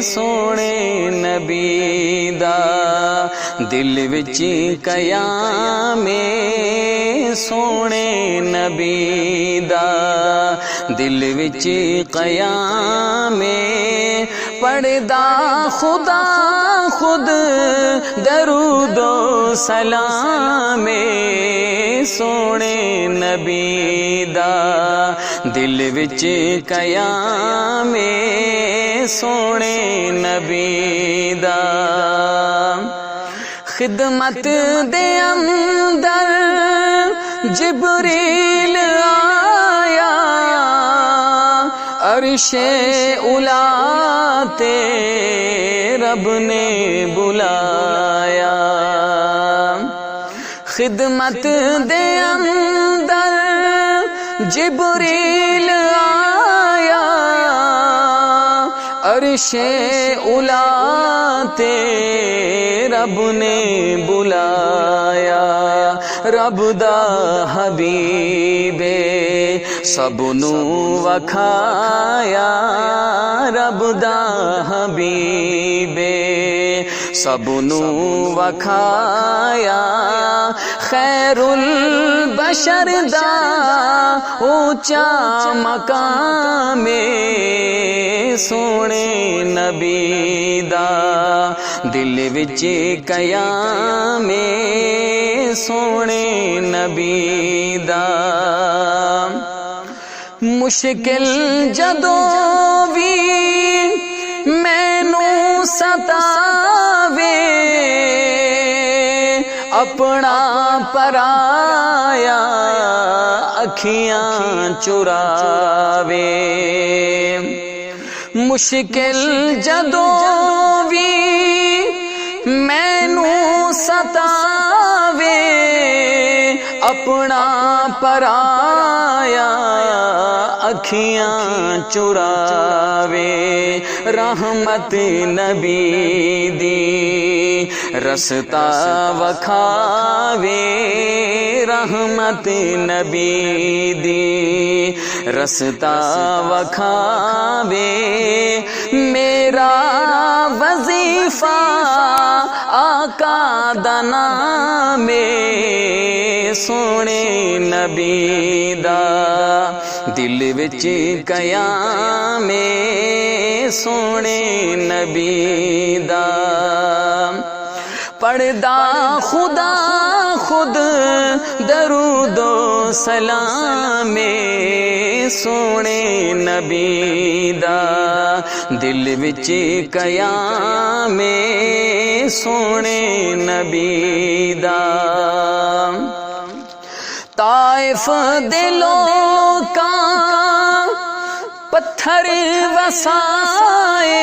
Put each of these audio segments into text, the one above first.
سونے نبی دا دل وچ قیام سونے نبی دا دل وچ قیام پڑھدا خدا خود درود و سلام سونے نبی دا دل وچ قیام سونے نبی دا خدمت دے اندر جبریل آیا عرش اولا تے رب نے بلایا خدمت دے اندر جبریل آیا عرش اولا تے رب نے بلایا رب دا حبیب سب نو وکھایا رب دا حبیب سب نو وکھایا خیر البشر دا اونچا مقام سونے نبی دا دل وچ قیام سونے نبی دا مشکل جدوں وی مینوں ستاوے اپنا پرایا اکھیاں چراوے مشکل جدوں وی مینوں ستاوے اپنا پرایا اکھیاں چراوے رحمت نبی دی رستہ وکھاوے رحمت نبی دی رستہ وکھاوے میرا وظیفہ آقا دا نام سونے نبی دا دل وچ قیام سونے نبی دا پڑھدا خدا خود درود و سلام سونے نبی دا دل وچ قیام سونے نبی دا طائف دے لوکاں پتھر وسائے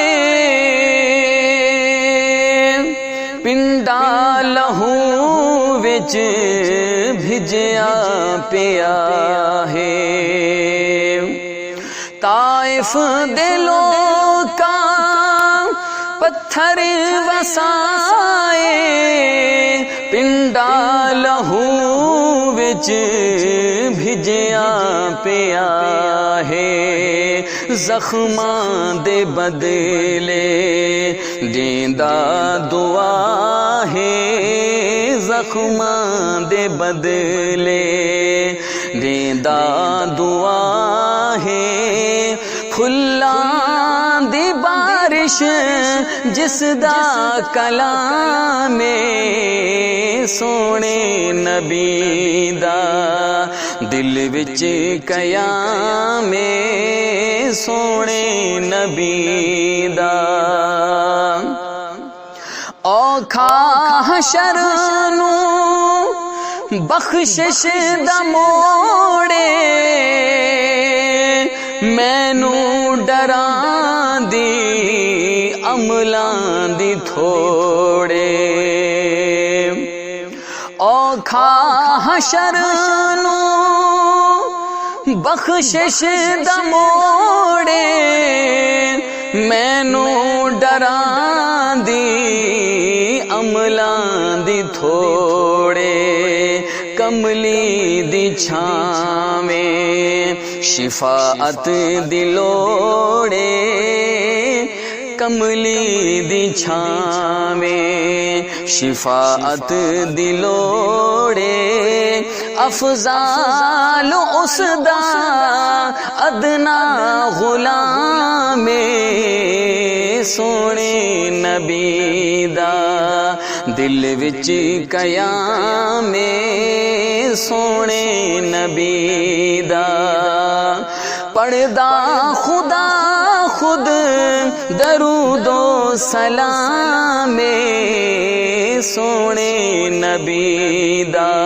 پنڈا لہو وچ بھجیا پیا ہے طائف دے لوکاں پتھر وسائے پنڈا لہو وچ بھجیا پیا ہے زخماں دے بدلے دیندا دعا ہے زخماں دے بدلے دیندا دعا ہے پھلاں دی بارش جس دا کلام سونے نبی دا دل وچ قیام سونے نبی دا اوکھا حشر نو بخشش دا موڑے مینوں ڈراں دی عملاں دی تھوڑے اوکھا حشر نو بخشش دا موڑے مینوں ڈراں دی عملاں دی تھوڑے کملی دی چھاویں شفاعت دی لوڑے کملی دی چھاویں شفاعت دلوڑے افضال اس دا ادنا غلام سونے نبی دا دل وچ قیام سونے نبی دا پڑھدا خدا خود درود و سلام سونے نبی دا